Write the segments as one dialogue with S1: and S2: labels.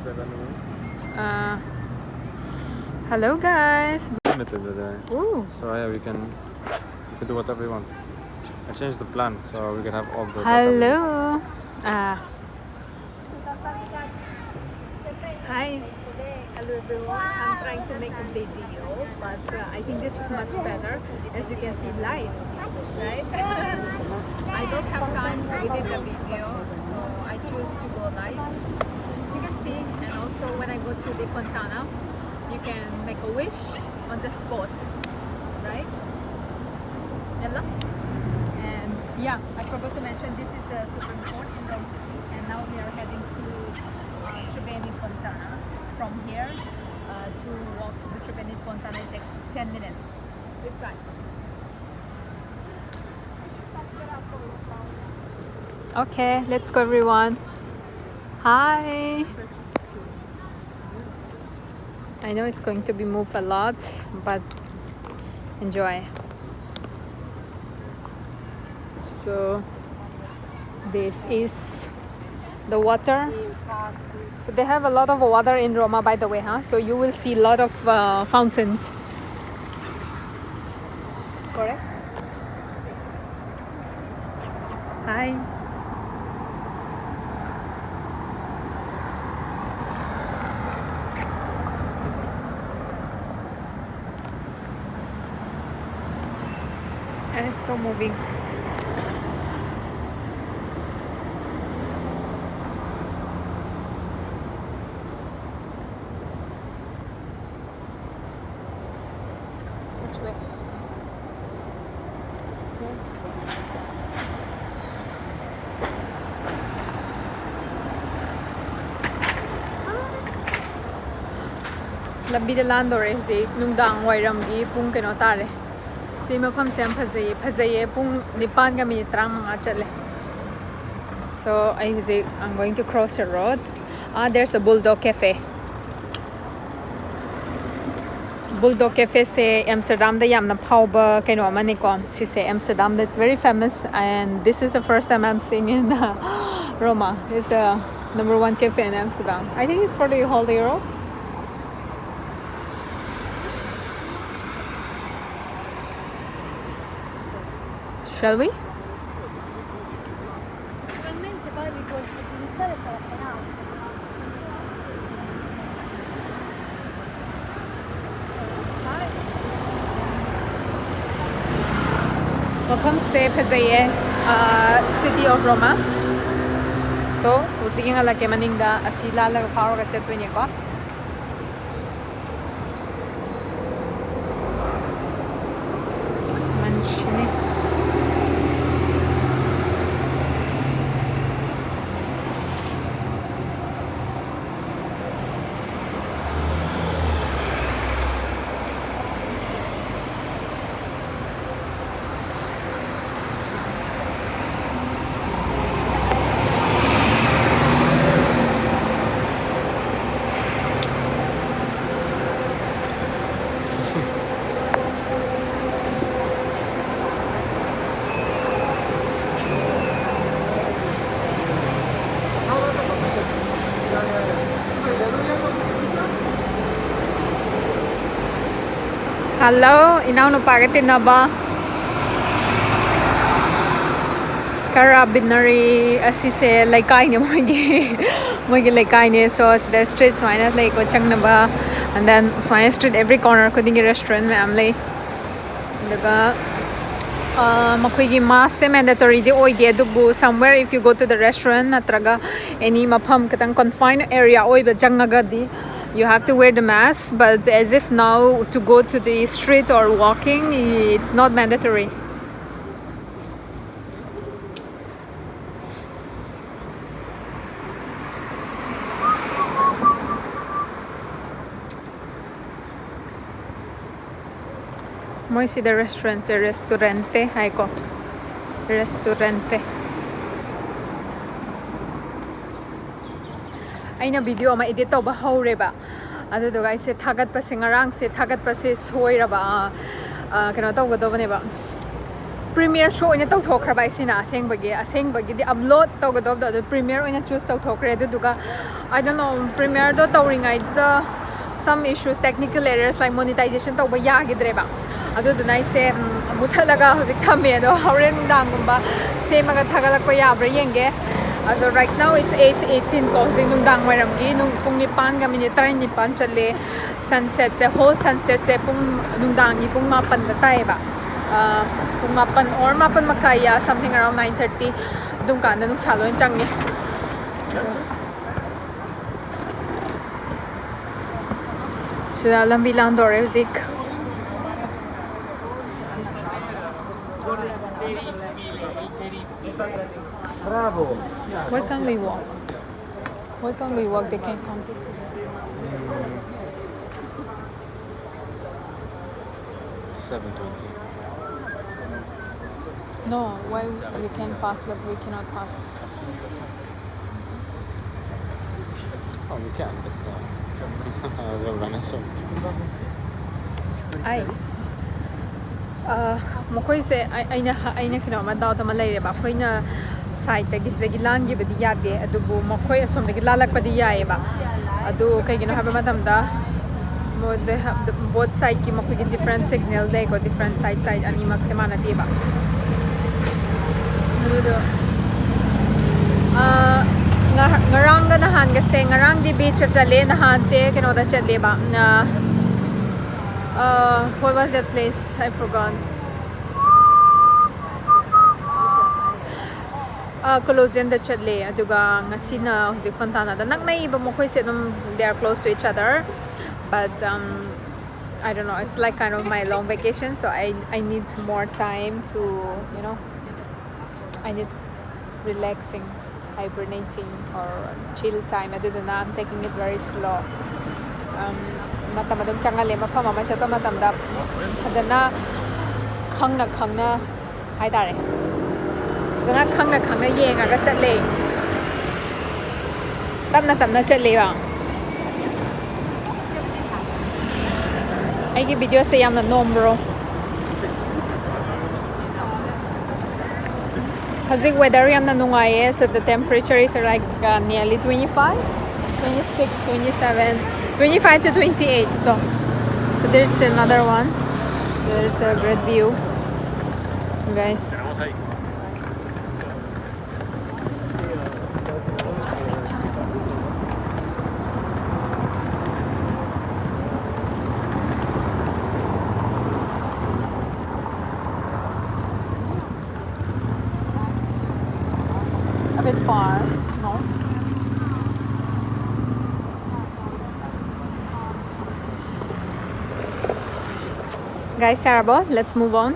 S1: Uh, hello guys.
S2: Limited today.
S1: Ooh.
S2: So yeah, we can do whatever we want. I changed the plan so we can have all the.
S1: Hello. Hi. Hello everyone. I'm trying to make a video, but I think this is much better. As you can see live, right? I don't have time to edit the video, so I choose to go live. You can see, and also when I go to the Fontana, you can make a wish on the spot, right? Hello? And yeah, I forgot to mention this is the Supreme Court in Rome City, and now we are heading to Tribeni Fontana. From here to walk to the Tribeni Fontana, it takes 10 minutes. This side. Okay, let's go everyone. Hi. I know it's going to be moved a lot, but enjoy. So this is the water. So they have a lot of water in Roma, by the way, huh? So you will see a lot of fountains. Correct? Hi. And it's so moving. Which way? Lambi da lan dore zi nungdang wairam gi pung keno tare. Si mafam se am phazaye pung nipan ga mi trang manga chatle. So I'm going to cross a road. There's a Bulldog Cafe. Bulldog Cafe se Amsterdam da yamna phauba kaino amani ko si se Amsterdam, that's very famous, and this is the first time I'm seeing in Roma. It's a #1 cafe in Amsterdam. I think it's for the whole Europe. Shall we?
S3: Naturalmente poi vi puoi utilizzare sarà penale.
S1: Welcome to Pazaye, city of Roma. To, utigin nga laki maninga asila lang paro ka chatwe niya ko. Manchini. Hello, inaw no pagatin na ba? Carabinary asise laikai ni mogi laikai ni, so the street swine like ochang na ba, and then swine street every corner ko dingi restaurant me amlay daga makoigi mask mandatory di oi di adubu somewhere if you go to the restaurant natraga any mapam katang confined area oi ba jangaga di you have to wear the mask, but as if now to go to the street or walking it's not mandatory. Mo si the restaurant, restaurante, ay ko. Restaurante. Ay na video ma edit to ba hore ba. Ano to guys, se thagat pa singarang se thagat pa se soy ra ba. Kano to godo ba ne ba. Premiere show ina tawthokra bai sina aseng bagi di upload tawgadob do Premiere ina choose tawthokre duga I don't know Premiere do tawringai da some issues technical errors like monetization tawba yagidreba adu dunai se muthalaga hojik thame do horen dangumba semaga thagalakpa yabra yenge as right now it's 8:18 ko hojik nungdang wairamgi nung pung nipan ga minute 9 chatle sunset se whole sunset se pung nungdang gi pung 8 da tai ba kung 8 or 8 makaya something around 9:30 dung kan nung salon changi sila lambi lang dore zik
S2: Bravo.
S1: why can't we walk they can't come
S2: 7:20.
S1: no why we can pass but we cannot pass
S2: Oh, we can, but they'll run us over.
S1: ai mokoi se aina kino ma daw tama leire ba khoina side tagi sidagi lang gi badi yade adubu mokoi asom dagi lalak padi yae ba adu kai gino haba matam da mo they have the both side ki mokoi gi different signal they go different side ani maximana di ba ngarang ga nahan ga se ngarang di beach chale nahan se kino da chale ba na what was that place I forgot Colossian da chatle aduga ngasina hojik fontana da naknai ba mo khoi se dum they are close to each other but I don't know it's like kind of my long vacation so I need more time to you know I need relaxing hibernating or chill time aduduna I'm taking it very slow matam adum changale mafam ama chata matam da fazana khangna hai tare fazana khangna yenga ga chatle tamna chatle ba ai gi video se yamna nombro Hazik weather yamna nungaye so the temperature is like nearly 25 26 27 25 to 28 so there's another one there's a great view guys a bit far no guys Sarabo let's move on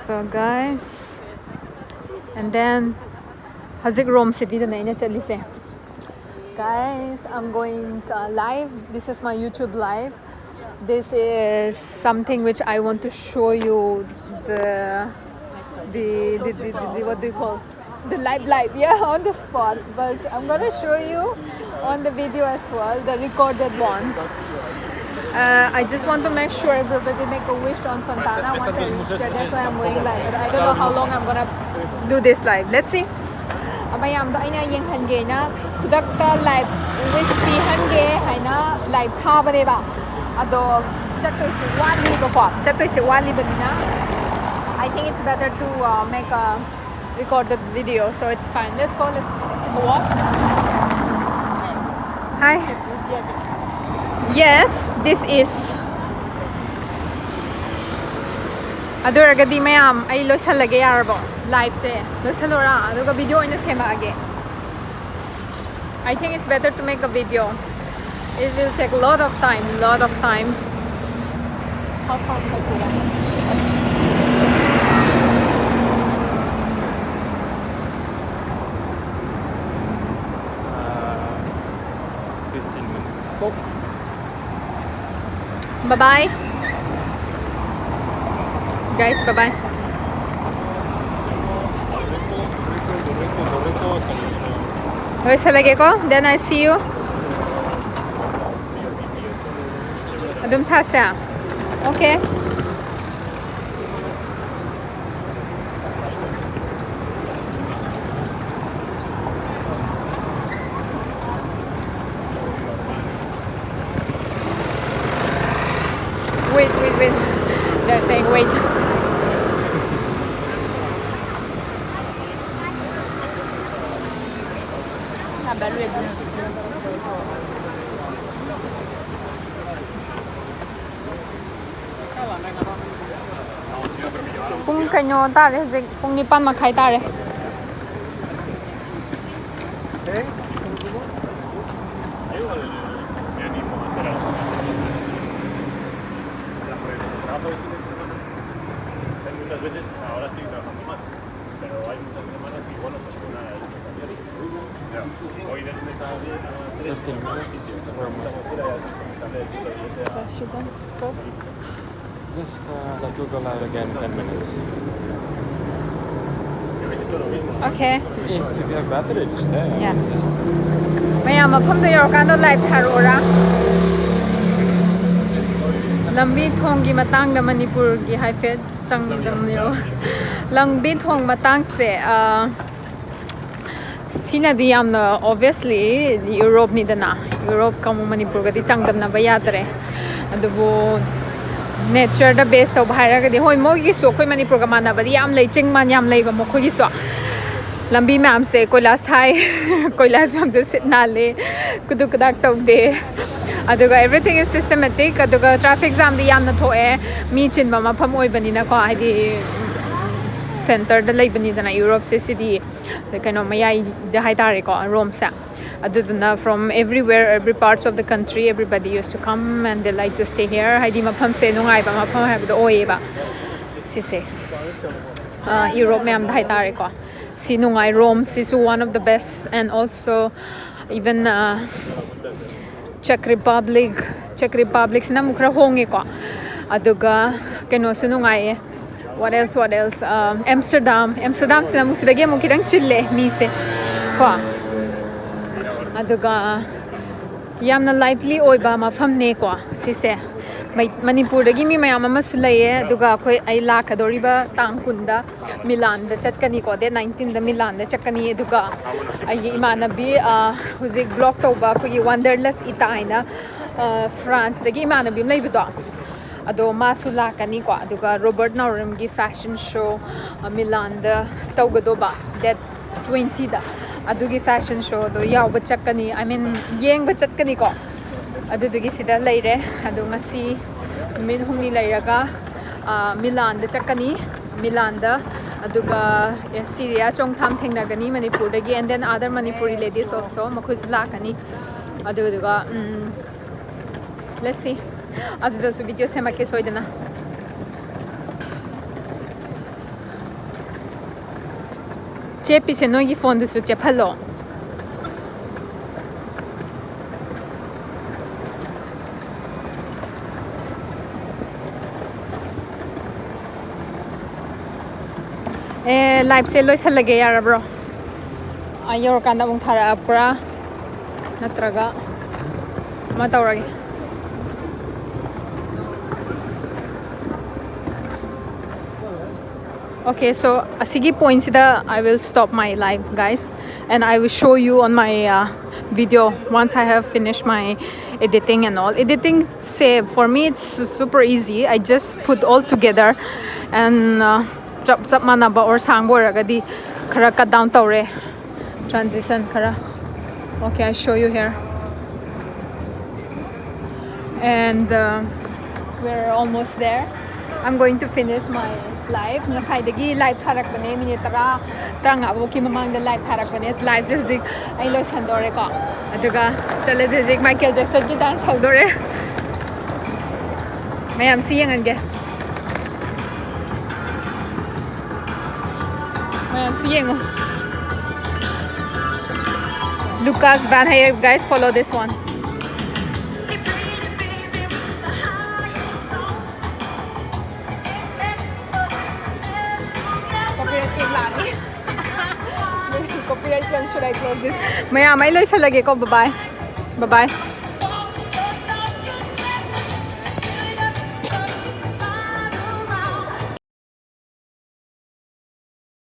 S1: so guys and then Hazik Rome City the naina chali se guys I'm going live this is my YouTube live this is something which I want to show you the what do you call the live yeah on the spot but I'm gonna show you on the video as well the recorded ones I just want to make sure everybody make a wish on Fontana once I reach there that's why I'm going live but I don't know how long I'm gonna do this live let's see abayam da aina yeng hange na khudakta live wish pi hange haina live tha bare ba ado chattoi se wali ba ko chattoi se wali banina I think it's better to make a recorded video so it's fine let's go let's walk hi yes this is aduragadi mayam ai loisalage yarbo live se loisalora aduga video ina sema age I think it's better to make a video it will take a lot of time how far is it
S2: 15 minutes.
S1: Bye bye. Guys, bye bye. Loisalagay ko. Then I see you. Adum thasa. Okay. Wait. They're saying wait. Kung kanyo tare, kung nipan makai tare.
S4: Muchas veces ahora sí trabajando más, pero hay muchas semanas que bueno, pues una de las ocasiones. Hoy de lunes a
S2: 15 minutes. Just let you go live again 10 minutes.
S1: Okay.
S2: If you have battery, just stay.
S1: Yeah.
S2: Just
S1: Maya mafamdo yorokando live tharora. Lambi thong gi matang da Manipur gi haifet changdam yo. Lambi thong matang se sinadi yamna obviously Europe ni dana. Europe kamu Manipur ga di changdam na bayadre. Adubo nature da base of haira ga di hoi mo gi so khoi Manipur ga mana badi yam lei chingman yam lei ba mo khoi gi so. Lambi में हमसे कोइलास high कोइलास में हमसे सिटना ले कुदुक कुदाक तो दे अदुगा everything is systematic अदुगा traffic jam दी याम न थोए मी चिन बमा फम ओइ बनी ना को आदि center द लई बनी दना Europe से city कनो मयाई द हाई तारे को Rome से अदुना from everywhere every parts of the country everybody used to come and they like to stay here हाई दी मफम से नुंगाई बमा फम है बदो ओए बा सिसे Europe में हम द हाई तारे को Sinungai Rome Sisu one of the best and also even Czech Republic sina mukra honge ko aduga keno sunungai what else Amsterdam sina musidage mukidang chille mi se ko aduga yamna lively oiba mafam ne ko sise Manipur dagi mi mayam ama sulaye aduga khoi ai lakadoriba tangkunda Milan da chatkani ko de 19 da Milan da chakani aduga ai imanabi huzik block toba khoi wanderlust itaina France dagi imanabi leibido ado masula kani ko aduga Robert Naurim gi fashion show Milan da tawgadoba that 20 da adugi fashion show do yaw ba chakani I mean yeng ba chatkani ko adugi sida leire adu ngasi min humi leiraga Milan da chakani Milan da aduga Syria chongtham thengnagani Manipur dagi and then other Manipuri ladies also makhoi lakani aduga let's see aduda su video semake soidana chepi se no gi phone du su chephalo live se loi salage yara bro ayor kanda mung thara apra natraga ma tawrage okay so asigi points da I will stop my live guys and I will show you on my video once I have finished my editing and all editing say for me it's super easy I just put all together and chap mana ba or sang bo ragadi khara cut down tawre transition khara okay I show you here and we're almost there I'm going to finish my live nakaidagi live tharak bane minute tara tanga bo ki mamang da live tharak bane live zik ai lo sandore ko aduga chale zik Michael Jackson ki dance haldore mayam siyang ange Lucas Van Hayek guys follow this one should I close this? Maya, may loy sa lagi ko. Bye-bye. Bye-bye.